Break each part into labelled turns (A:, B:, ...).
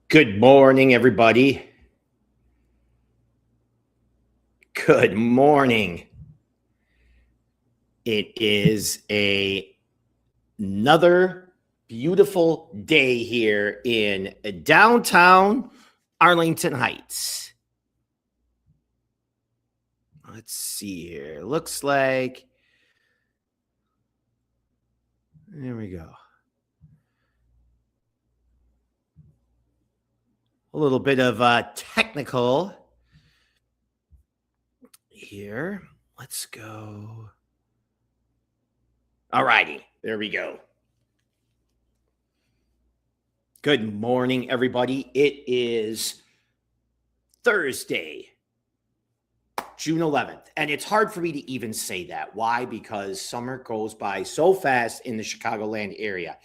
A: Good morning, everybody. Good morning. It is another beautiful day here in downtown Arlington Heights. Let's see here. Looks like, there we go. A little bit of technical here. Let's go. All righty, there we go. Good morning, everybody. It is Thursday, June 11th. And it's hard for me to even say that. Why? Because summer goes by so fast in the Chicagoland area.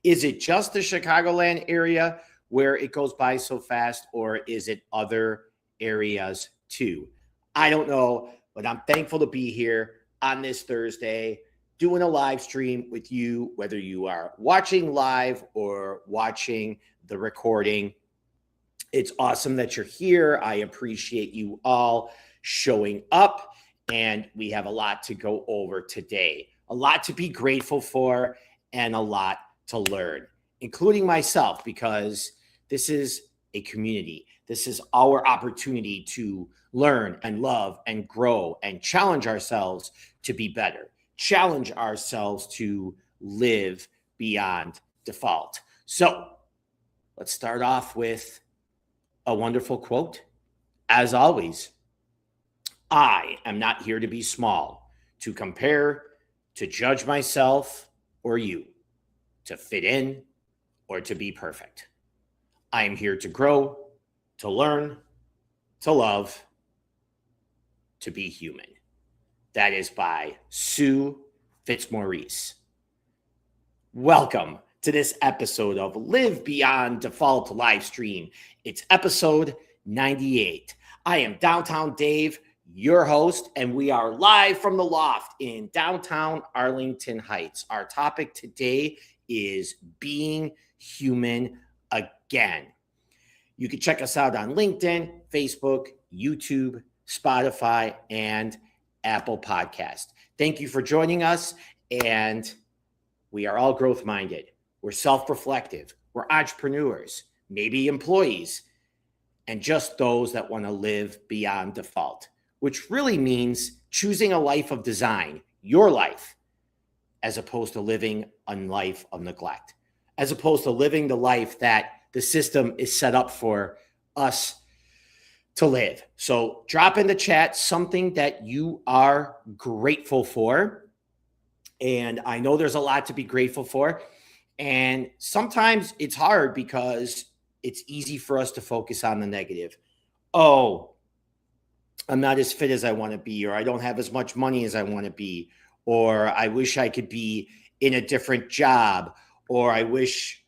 A: Is it just the Chicagoland area where it goes by so fast, or is it other areas too? I don't know, but I'm thankful to be here on this Thursday doing a live stream with you, whether you are watching live or watching the recording. It's awesome that you're here. I appreciate you all showing up, and we have a lot to go over today, a lot to be grateful for, and a lot to learn, including myself, because this is a community. This is our opportunity to learn and love and grow and challenge ourselves to be better, challenge ourselves to live beyond default. So let's start off with a wonderful quote. As always, I am not here to be small, to compare, to judge myself or you, to fit in, or to be perfect. I am here to grow, to learn, to love, to be human. That is by Sue Fitzmaurice. Welcome to this episode of Live Beyond Default live stream. It's episode 98. I am Downtown Dave, your host, and we are live from the loft in downtown Arlington Heights. Our topic today is being human again. You can check us out on LinkedIn, Facebook, YouTube, Spotify, and Apple Podcast. Thank you for joining us, and we are all growth-minded. We're self-reflective. We're entrepreneurs, maybe employees, and just those that want to live beyond default, which really means choosing a life of design, your life, as opposed to living a life of neglect, as opposed to living the life that the system is set up for us to live. So drop in the chat something that you are grateful for. And I know there's a lot to be grateful for. And sometimes it's hard because it's easy for us to focus on the negative. Oh, I'm not as fit as I want to be, or I don't have as much money as I want to be, or I wish I could be in a different job, or I wish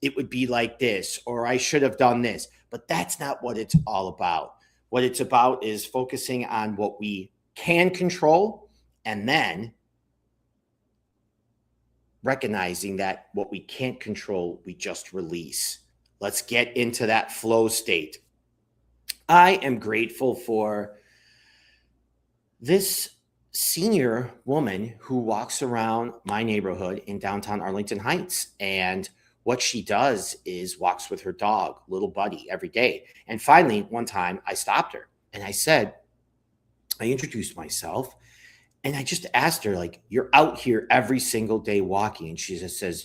A: it would be like this, or I should have done this. But that's not what it's all about. What it's about is focusing on what we can control, and then recognizing that what we can't control, we just release. Let's get into that flow state. I am grateful for this senior woman who walks around my neighborhood in downtown Arlington Heights. And what she does is walks with her dog, little Buddy, every day. And finally, one time I stopped her and I introduced myself. And I just asked her, like, you're out here every single day walking. And she just says,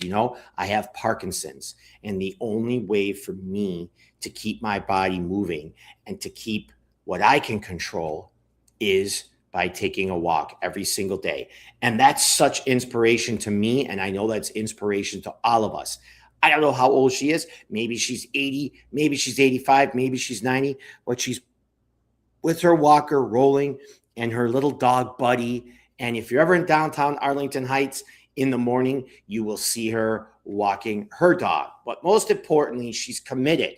A: I have Parkinson's. And the only way for me to keep my body moving and to keep what I can control is by taking a walk every single day. And that's such inspiration to me. And I know that's inspiration to all of us. I don't know how old she is. Maybe she's 80, maybe she's 85, maybe she's 90, but she's with her walker rolling and her little dog Buddy. And if you're ever in downtown Arlington Heights in the morning, you will see her walking her dog. But most importantly, she's committed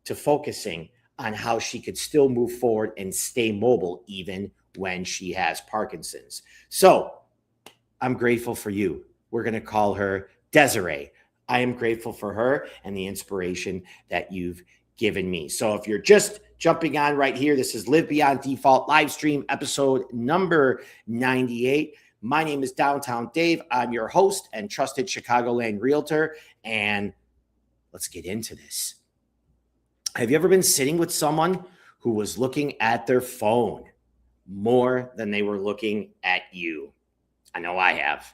A: to focusing on how she could still move forward and stay mobile even when she has Parkinson's. So I'm grateful for you. We're going to call her Desiree. I am grateful for her and the inspiration that you've given me. So if you're just jumping on right here, this is Live Beyond Default live stream episode number 98. My name is Downtown Dave. I'm your host and trusted Chicagoland realtor. And let's get into this. Have you ever been sitting with someone who was looking at their phone more than they were looking at you? I know I have.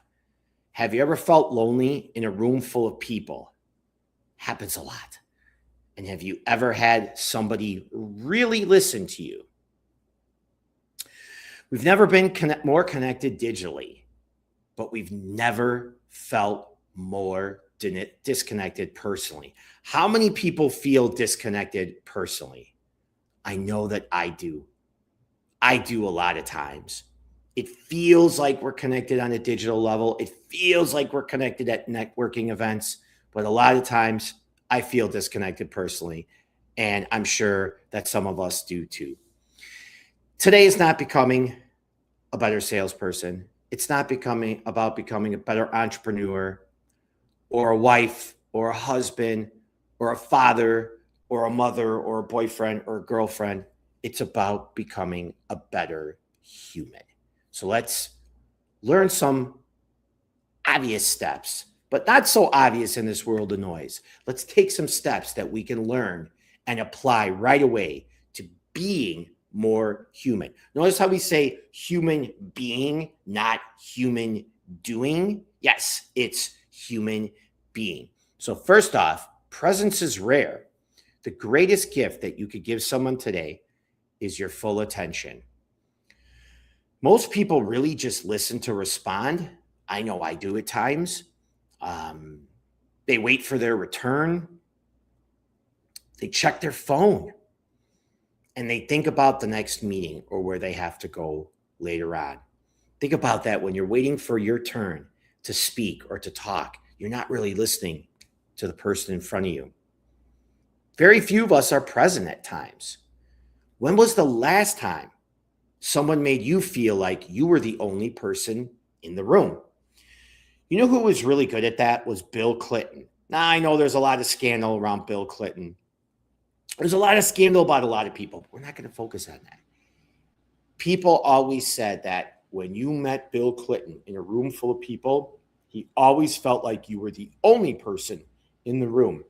A: Have you ever felt lonely in a room full of people? Happens a lot. And have you ever had somebody really listen to you? We've never been more connected digitally, but we've never felt more disconnected personally. How many people feel disconnected personally? I know that I do. I do a lot of times. It feels like we're connected on a digital level. It feels like we're connected at networking events, but a lot of times I feel disconnected personally, and I'm sure that some of us do too. Today is not becoming a better salesperson. It's not about becoming a better entrepreneur or a wife or a husband or a father or a mother or a boyfriend or a girlfriend. It's about becoming a better human. So let's learn some obvious steps, but not so obvious in this world of noise. Let's take some steps that we can learn and apply right away to being more human. Notice how we say human being, not human doing. Yes, it's human being. So first off, presence is rare. The greatest gift that you could give someone today is your full attention. Most people really just listen to respond. I know I do at times. They wait for their return. They check their phone. And they think about the next meeting or where they have to go later on. Think about that when you're waiting for your turn to speak or to talk. You're not really listening to the person in front of you. Very few of us are present at times. When was the last time someone made you feel like you were the only person in the room? You know who was really good at that? Was Bill Clinton. Now, I know there's a lot of scandal around Bill Clinton. There's a lot of scandal about a lot of people. We're not going to focus on that. People always said that when you met Bill Clinton in a room full of people, he always felt like you were the only person in the room.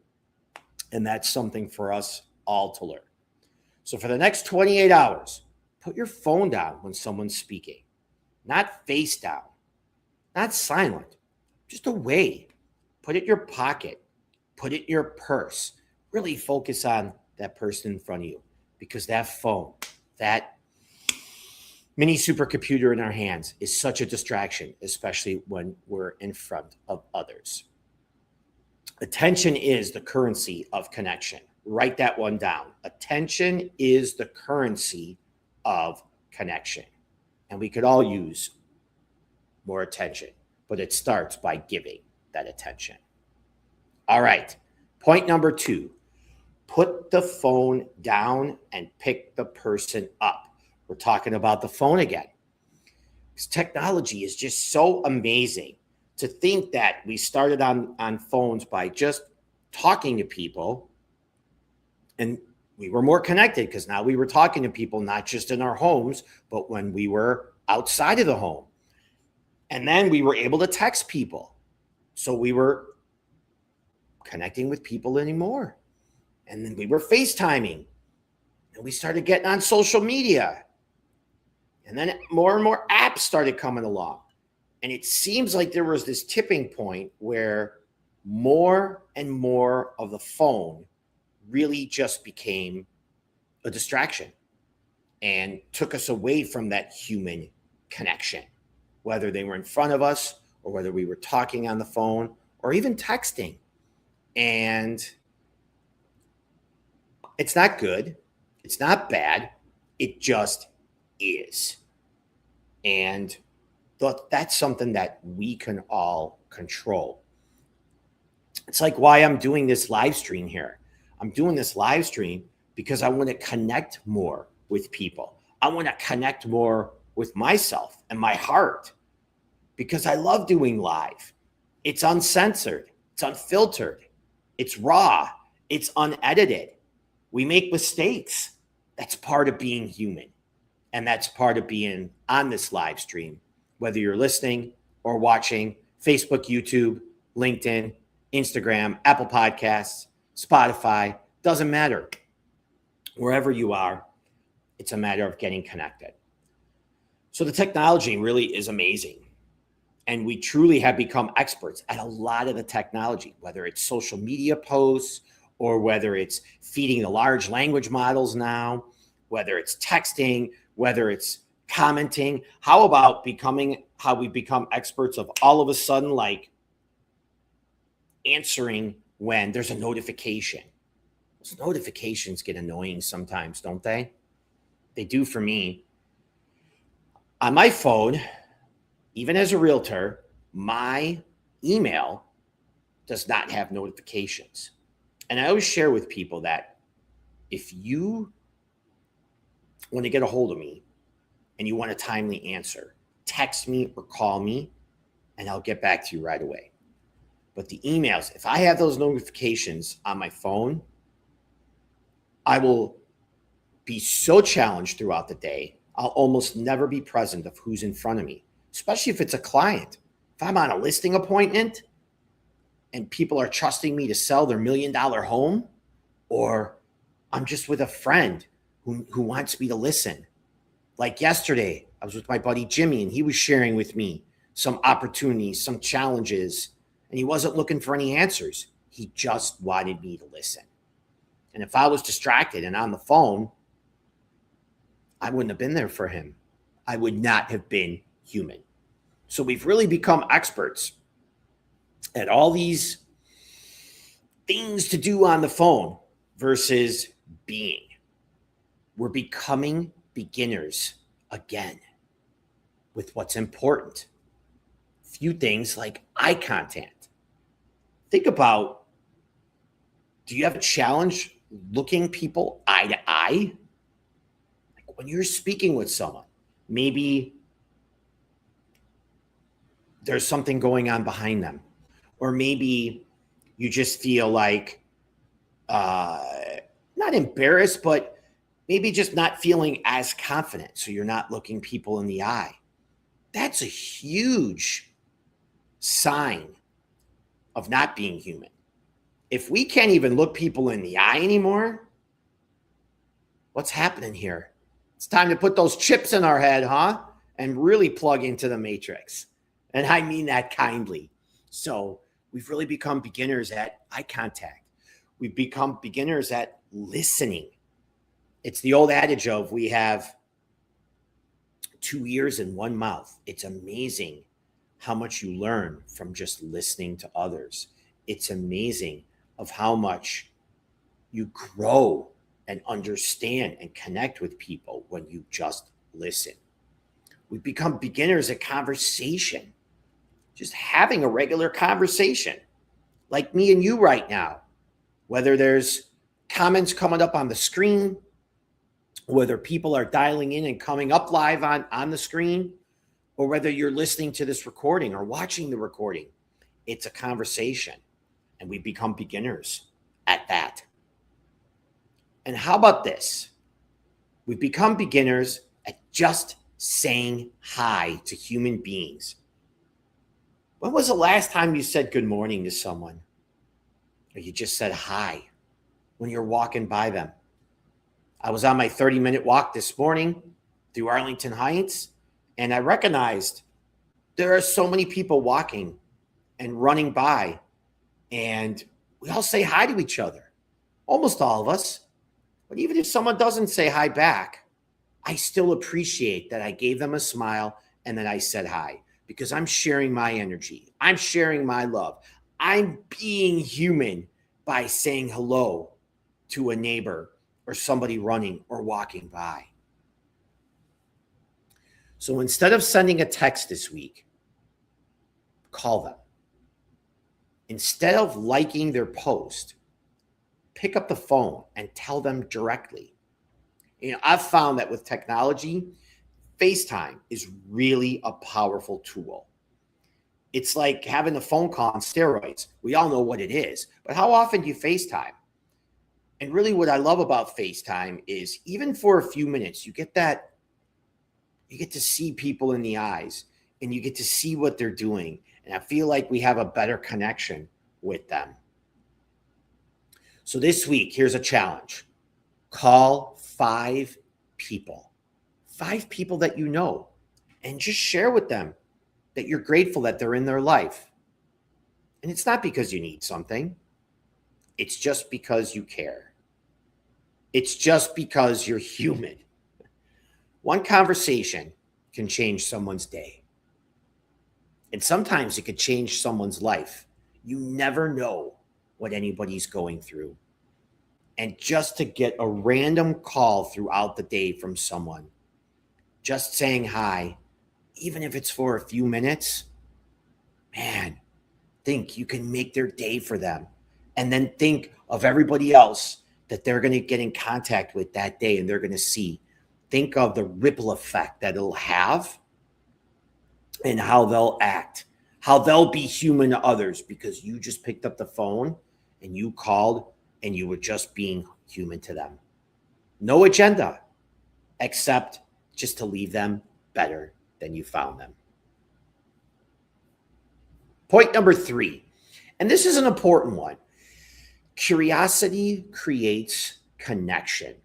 A: And that's something for us all to learn. So for the next 28 hours, put your phone down when someone's speaking. Not face down, not silent, just away. Put it in your pocket. Put it in your purse. Really focus on that person in front of you, because that phone, that mini supercomputer in our hands is such a distraction, especially when we're in front of others. Attention is the currency of connection. Write that one down. Attention is the currency of connection. And we could all use more attention, but it starts by giving that attention. All right. Point number 2. Put the phone down and pick the person up. We're talking about the phone again. Because technology is just so amazing. To think that we started on phones by just talking to people, and we were more connected because now we were talking to people not just in our homes, but when we were outside of the home. And then we were able to text people. So we were connecting with people anymore. And then we were FaceTiming, and we started getting on social media. And then more and more apps started coming along. And it seems like there was this tipping point where more and more of the phone really just became a distraction and took us away from that human connection, whether they were in front of us or whether we were talking on the phone or even texting. And it's not good. It's not bad. It just is. And that's something that we can all control. It's like why I'm doing this live stream here. I'm doing this live stream because I want to connect more with people. I want to connect more with myself and my heart because I love doing live. It's uncensored. It's unfiltered. It's raw. It's unedited. We make mistakes. That's part of being human. And that's part of being on this live stream, whether you're listening or watching Facebook, YouTube, LinkedIn, Instagram, Apple Podcasts, Spotify, doesn't matter. Wherever you are, it's a matter of getting connected. So the technology really is amazing. And we truly have become experts at a lot of the technology, whether it's social media posts or whether it's feeding the large language models now, whether it's texting, whether it's commenting. How about how we become experts of all of a sudden, like answering when there's a notification. Those notifications get annoying sometimes, don't they? They do for me. On my phone, even as a realtor, my email does not have notifications. And I always share with people that if you want to get a hold of me and you want a timely answer, text me or call me and I'll get back to you right away. But the emails, if I have those notifications on my phone, I will be so challenged throughout the day. I'll almost never be present of who's in front of me, especially if it's a client. If I'm on a listing appointment and people are trusting me to sell their $1 million home, or I'm just with a friend who wants me to listen. Like yesterday, I was with my buddy Jimmy and he was sharing with me some opportunities, some challenges, and he wasn't looking for any answers. He just wanted me to listen. And if I was distracted and on the phone, I wouldn't have been there for him. I would not have been human. So we've really become experts at all these things to do on the phone versus being. We're becoming beginners again with what's important. Few things like eye contact. Think about, do you have a challenge looking people eye to eye? Like when you're speaking with someone, maybe there's something going on behind them, or maybe you just feel like not embarrassed, but maybe just not feeling as confident. So you're not looking people in the eye. That's a huge sign of not being human. If we can't even look people in the eye anymore, what's happening here? It's time to put those chips in our head, huh? And really plug into the matrix. And I mean that kindly. So we've really become beginners at eye contact. We've become beginners at listening. It's the old adage of we have 2 ears and 1 mouth. It's amazing how much you learn from just listening to others. It's amazing of how much you grow and understand and connect with people when you just listen. We've become beginners at conversation, just having a regular conversation like me and you right now, whether there's comments coming up on the screen, whether people are dialing in and coming up live on the screen, or whether you're listening to this recording or watching the recording. It's a conversation, and we become beginners at that. And how about this? We've become beginners at just saying hi to human beings. When was the last time you said good morning to someone? Or you just said hi when you're walking by them? I was on my 30-minute walk this morning through Arlington Heights, and I recognized there are so many people walking and running by, and we all say hi to each other, almost all of us. But even if someone doesn't say hi back, I still appreciate that I gave them a smile and that I said hi, because I'm sharing my energy. I'm sharing my love. I'm being human by saying hello to a neighbor or somebody running or walking by. So instead of sending a text this week, call them. Instead of liking their post, pick up the phone and tell them directly. You know, I've found that with technology, FaceTime is really a powerful tool. It's like having a phone call on steroids. We all know what it is, but how often do you FaceTime? And really what I love about FaceTime is even for a few minutes, you get to see people in the eyes and you get to see what they're doing. And I feel like we have a better connection with them. So this week, here's a challenge. Call 5 people that you know, and just share with them that you're grateful that they're in their life. And it's not because you need something. It's just because you care. It's just because you're human. One conversation can change someone's day. And sometimes it could change someone's life. You never know what anybody's going through. And just to get a random call throughout the day from someone, just saying hi, even if it's for a few minutes, man, think you can make their day for them. And then think of everybody else that they're going to get in contact with that day and they're going to see. Think of the ripple effect that it'll have and how they'll act, how they'll be human to others because you just picked up the phone and you called and you were just being human to them. No agenda, except just to leave them better than you found them. Point number 3, and this is an important one. Curiosity creates connection.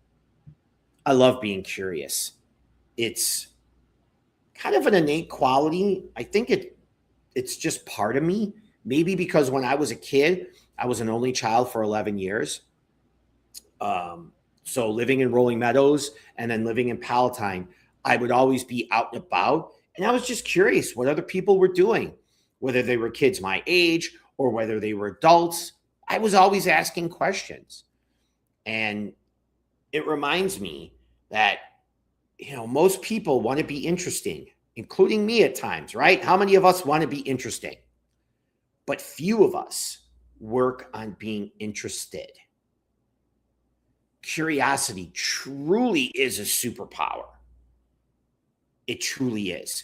A: I love being curious. It's kind of an innate quality. I think it's just part of me. Maybe because when I was a kid, I was an only child for 11 years. So living in Rolling Meadows and then living in Palatine, I would always be out and about. And I was just curious what other people were doing, whether they were kids my age or whether they were adults. I was always asking questions. And it reminds me that, most people want to be interesting, including me at times, right? How many of us want to be interesting? But few of us work on being interested. Curiosity truly is a superpower. It truly is.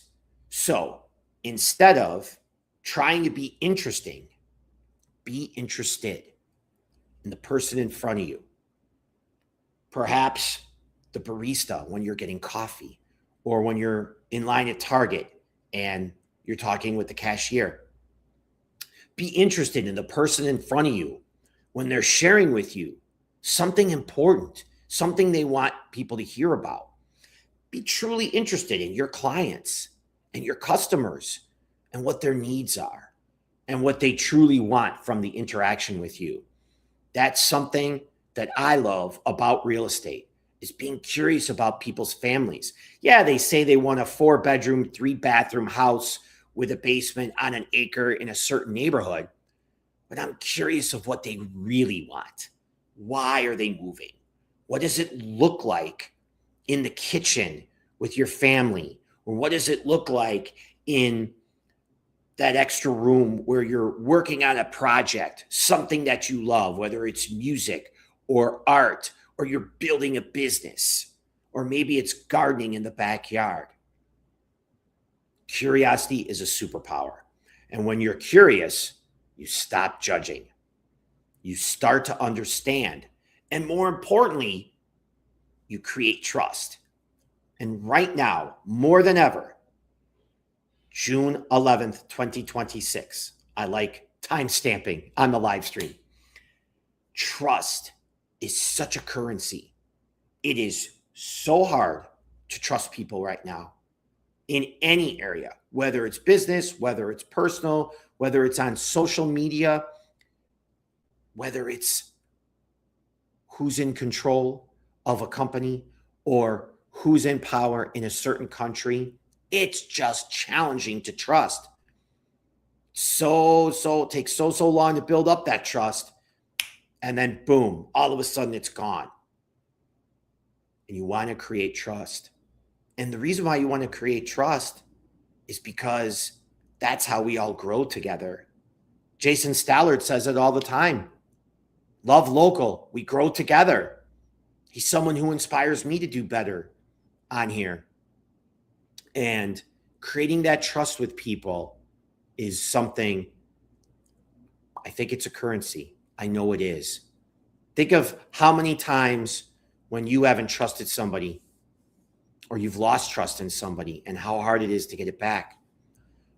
A: So instead of trying to be interesting, be interested in the person in front of you. Perhaps the barista when you're getting coffee, or when you're in line at Target and you're talking with the cashier. Be interested in the person in front of you when they're sharing with you something important, something they want people to hear about. Be truly interested in your clients and your customers and what their needs are and what they truly want from the interaction with you. That's something that I love about real estate, is being curious about people's families. Yeah, they say they want a 4-bedroom, 3-bathroom house with a basement on an acre in a certain neighborhood, but I'm curious of what they really want. Why are they moving? What does it look like in the kitchen with your family? Or what does it look like in that extra room where you're working on a project, something that you love, whether it's music or art, or you're building a business, or maybe it's gardening in the backyard? Curiosity is a superpower. And when you're curious, you stop judging. You start to understand. And more importantly, you create trust. And right now, more than ever, June 11th, 2026, I like time stamping on the live stream. Trust is such a currency. It is so hard to trust people right now in any area, whether it's business, whether it's personal, whether it's on social media, whether it's who's in control of a company or who's in power in a certain country. It's just challenging to trust. It takes so long to build up that trust. And then boom, all of a sudden it's gone. And you want to create trust. And the reason why you want to create trust is because that's how we all grow together. Jason Stallard says it all the time. Love local. We grow together. He's someone who inspires me to do better on here. And creating that trust with people is something, I think it's a currency. I know it is. Think of how many times when you haven't trusted somebody or you've lost trust in somebody and how hard it is to get it back.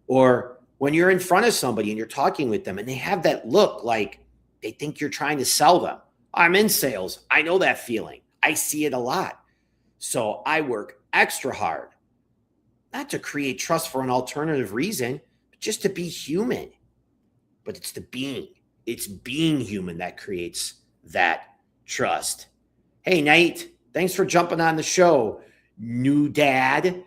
A: Or when you're in front of somebody and you're talking with them and they have that look like they think you're trying to sell them. I'm in sales. I know that feeling. I see it a lot. So I work extra hard, not to create trust for an alternative reason, but just to be human. But it's being human that creates that trust. Hey, Nate, thanks for jumping on the show. New dad.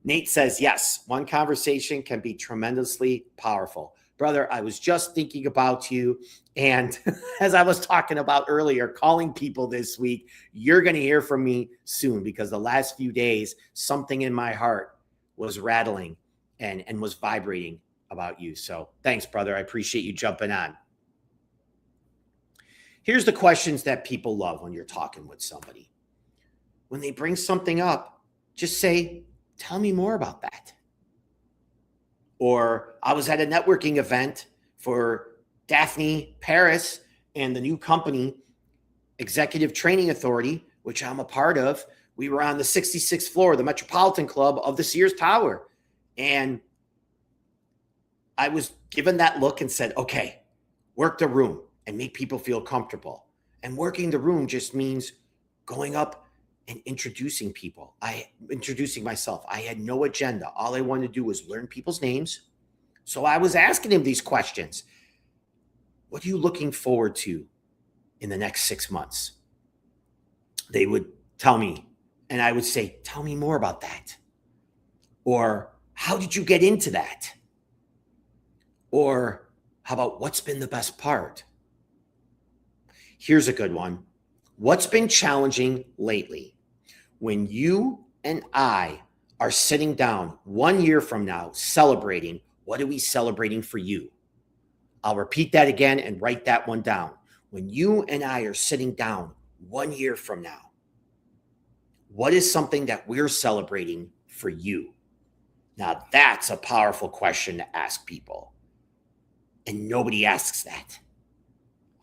A: Nate says, yes, one conversation can be tremendously powerful. Brother, I was just thinking about you. And as I was talking about earlier, calling people this week, you're going to hear from me soon because the last few days, something in my heart was rattling and was vibrating about you. So thanks, brother. I appreciate you jumping on. Here's the questions that people love when you're talking with somebody. When they bring something up, just say, tell me more about that. Or I was at a networking event for Daphne Paris and the new company, Executive Training Authority, which I'm a part of. We were on the 66th floor, the Metropolitan Club of the Sears Tower. And I was given that look and said, okay, work the room and make people feel comfortable. And working the room just means going up and introducing people. Introducing myself. I had no agenda. All I wanted to do was learn people's names. So I was asking him these questions. What are you looking forward to in the next 6 months? They would tell me, and I would say, tell me more about that. Or how did you get into that? Or how about what's been the best part? Here's a good one. What's been challenging lately? When you and I are sitting down 1 year from now celebrating, what are we celebrating for you? I'll repeat that again and write that one down. When you and I are sitting down 1 year from now, what is something that we're celebrating for you? Now, that's a powerful question to ask people. And nobody asks that.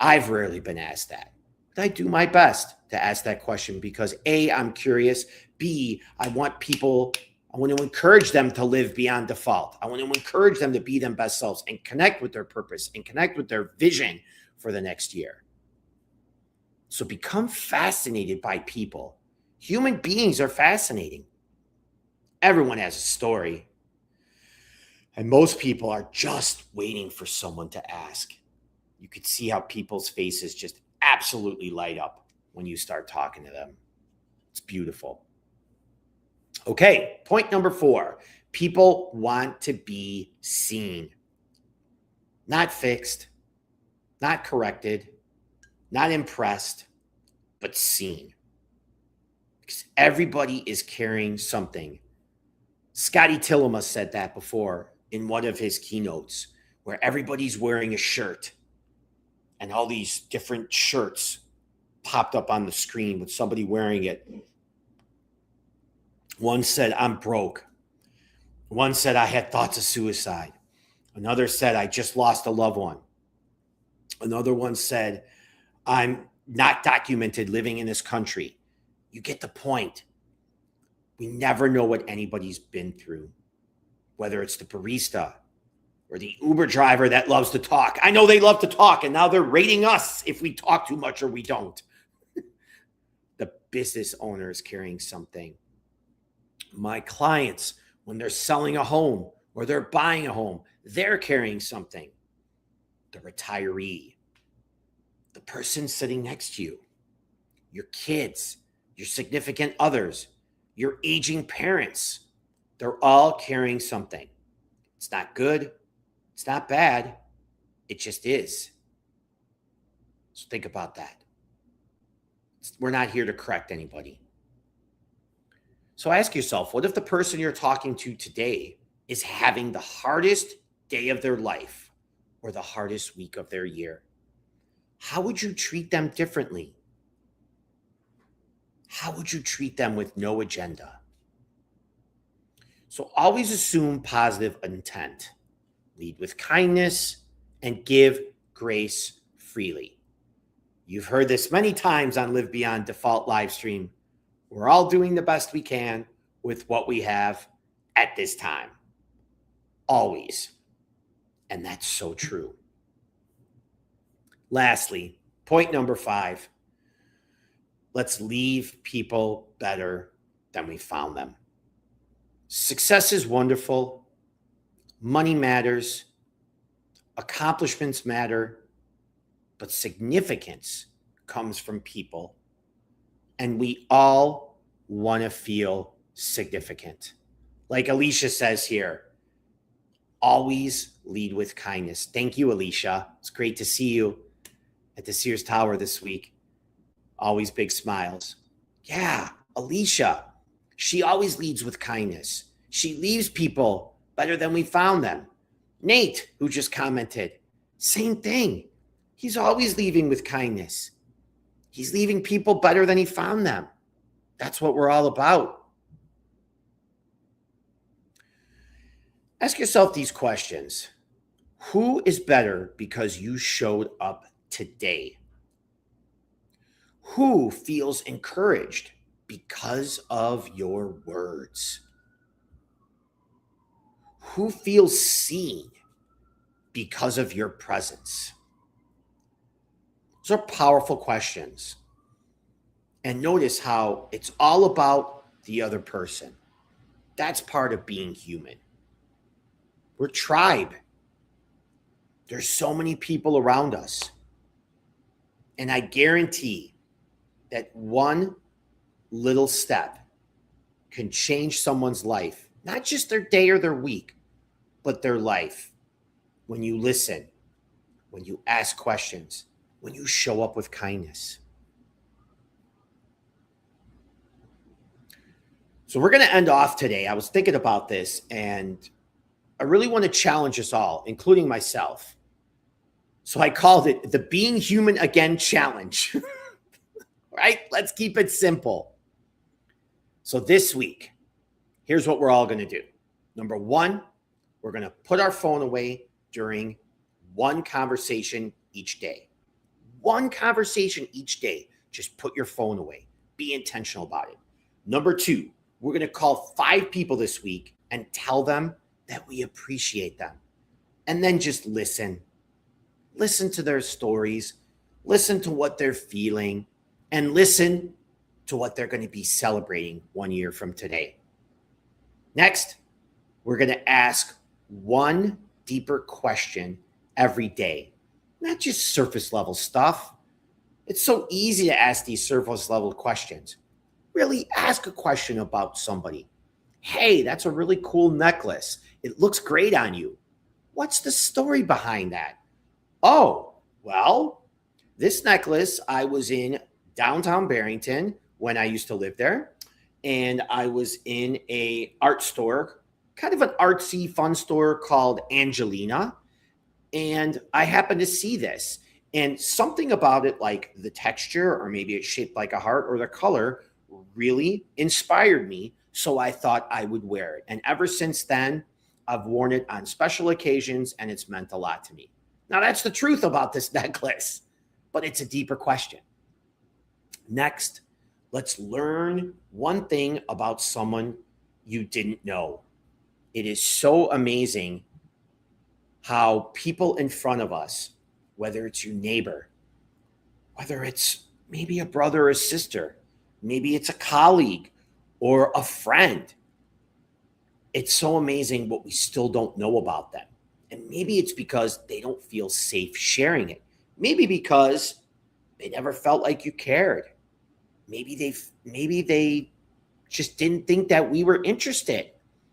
A: I've rarely been asked that. But I do my best to ask that question because A, I'm curious. B, I want to encourage them to live beyond default. I want to encourage them to be their best selves and connect with their purpose and connect with their vision for the next year. So become fascinated by people. Human beings are fascinating. Everyone has a story. And most people are just waiting for someone to ask. You could see how people's faces just absolutely light up when you start talking to them. It's beautiful. Okay, point number 4. People want to be seen. Not fixed, not corrected, not impressed, but seen. Because everybody is carrying something. Scotty Tillema said that before in one of his keynotes, where everybody's wearing a shirt and all these different shirts popped up on the screen with somebody wearing it. One said, I'm broke. One said, I had thoughts of suicide. Another said, I just lost a loved one. Another one said, I'm not documented living in this country. You get the point. We never know what anybody's been through, whether it's the barista or the Uber driver that loves to talk. I know they love to talk, and now they're rating us if we talk too much or we don't. The business owner is carrying something. My clients, when they're selling a home or they're buying a home, they're carrying something. The retiree, the person sitting next to you, your kids, your significant others, your aging parents, they're all carrying something. It's not good. It's not bad. It just is. So think about that. We're not here to correct anybody. So ask yourself, what if the person you're talking to today is having the hardest day of their life or the hardest week of their year? How would you treat them differently? How would you treat them with no agenda? So always assume positive intent, lead with kindness, and give grace freely. You've heard this many times on Live Beyond Default Livestream. We're all doing the best we can with what we have at this time. Always. And that's so true. Lastly, point number 5. Let's leave people better than we found them. Success is wonderful. Money matters. Accomplishments matter. But significance comes from people. And we all want to feel significant. Like Alicia says here, always lead with kindness. Thank you, Alicia. It's great to see you at the Sears Tower this week. Always big smiles. Yeah, Alicia, she always leads with kindness. She leaves people better than we found them. Nate, who just commented, same thing. He's always leaving with kindness. He's leaving people better than he found them. That's what we're all about. Ask yourself these questions. Who is better because you showed up today? Who feels encouraged because of your words? Who feels seen because of your presence? Those are powerful questions. And notice how it's all about the other person. That's part of being human. We're tribe. There's so many people around us. And I guarantee that one little step can change someone's life, not just their day or their week, but their life. When you listen, when you ask questions, when you show up with kindness. So we're going to end off today. I was thinking about this, and I really want to challenge us all, including myself. So I called it the Being Human Again Challenge. Right? Let's keep it simple. So this week, here's what we're all going to do. Number 1, we're going to put our phone away during one conversation each day. One conversation each day. Just put your phone away. Be intentional about it. Number 2, we're going to call 5 people this week and tell them that we appreciate them. And then just listen. Listen to their stories. Listen to what they're feeling. And listen to what they're going to be celebrating 1 year from today. Next, we're going to ask one deeper question every day. Not just surface level stuff. It's so easy to ask these surface level questions. Really ask a question about somebody. Hey, that's a really cool necklace. It looks great on you. What's the story behind that? Oh, well, this necklace, I was in downtown Barrington when I used to live there. And I was in a art store, kind of an artsy fun store called Angelina. And I happened to see this. And something about it, like the texture, or maybe it's shaped like a heart, or the color, really inspired me. So I thought I would wear it. And ever since then, I've worn it on special occasions, and it's meant a lot to me. Now, that's the truth about this necklace, but it's a deeper question. Next, let's learn one thing about someone you didn't know. It is so amazing how people in front of us, whether it's your neighbor, whether it's maybe a brother or a sister, maybe it's a colleague or a friend, it's so amazing what we still don't know about them. And maybe it's because they don't feel safe sharing it. Maybe because they never felt like you cared. Maybe they just didn't think that we were interested.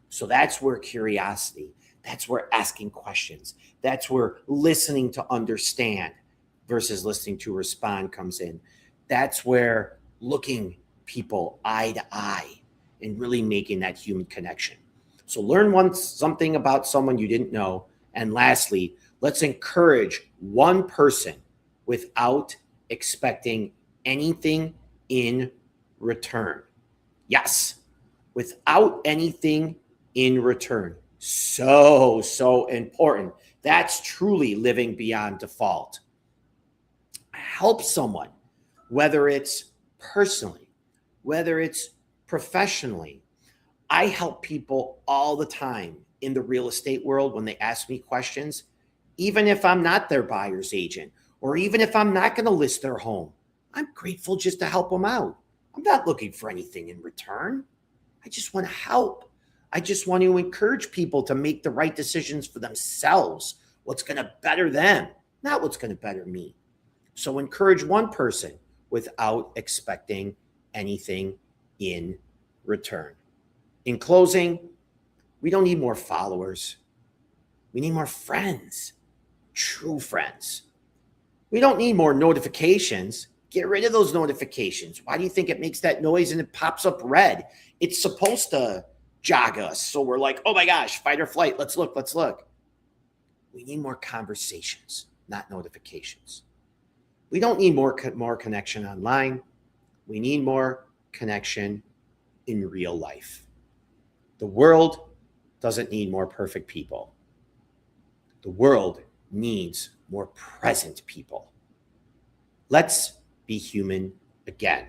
A: So that's where curiosity, that's where asking questions, that's where listening to understand versus listening to respond comes in. That's where looking people eye to eye and really making that human connection. So learn something about someone you didn't know. And lastly, let's encourage one person without expecting anything in return. Yes, without anything in return. So important. That's truly living beyond default. Help someone, whether it's personally, whether it's professionally. I help people all the time in the real estate world when they ask me questions, even if I'm not their buyer's agent, or even if I'm not going to list their home. I'm grateful just to help them out. I'm not looking for anything in return. I just want to help. I just want to encourage people to make the right decisions for themselves, what's going to better them, not what's going to better me. So encourage one person without expecting anything in return. In closing, we don't need more followers. We need more friends, true friends. We don't need more notifications. Get rid of those notifications. Why do you think it makes that noise and it pops up red? It's supposed to jog us. So we're like, oh my gosh, fight or flight. Let's look. We need more conversations, not notifications. We don't need more connection online. We need more connection in real life. The world doesn't need more perfect people. The world needs more present people. Let's be human again,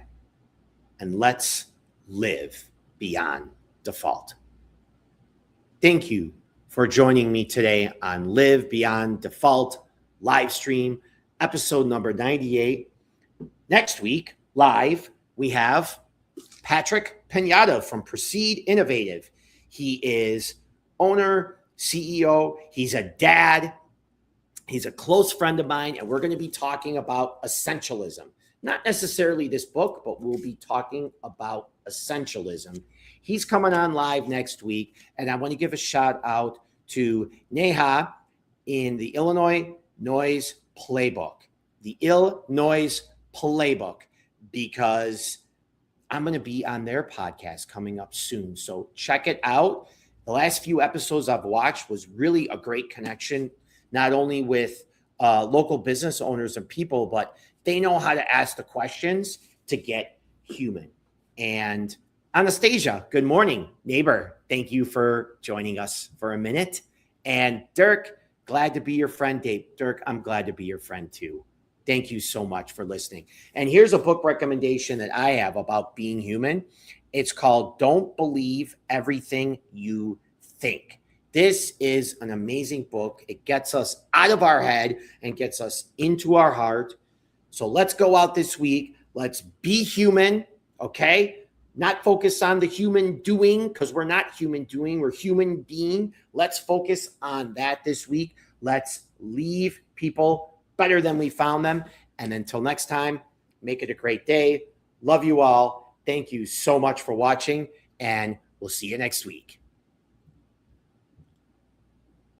A: and let's live beyond default. Thank you for joining me today on Live Beyond Default Livestream, episode number 98. Next week, live, we have Patrick Pinata from Proceed Innovative. He is owner, CEO. He's a dad. He's a close friend of mine, and we're going to be talking about essentialism. Not necessarily this book, but we'll be talking about essentialism. He's coming on live next week, and I want to give a shout out to Neha in the Illinois Noise Playbook. The Illinois Playbook, because I'm going to be on their podcast coming up soon. So check it out. The last few episodes I've watched was really a great connection, not only with local business owners and people, but they know how to ask the questions to get human. And Anastasia, good morning, neighbor. Thank you for joining us for a minute. And Dirk, glad to be your friend. Dave, Dirk, I'm glad to be your friend too. Thank you so much for listening. And here's a book recommendation that I have about being human. It's called Don't Believe Everything You Think. This is an amazing book. It gets us out of our head and gets us into our heart. So let's go out this week. Let's be human, okay? Not focus on the human doing, because we're not human doing. We're human being. Let's focus on that this week. Let's leave people better than we found them. And until next time, make it a great day. Love you all. Thank you so much for watching, and we'll see you next week.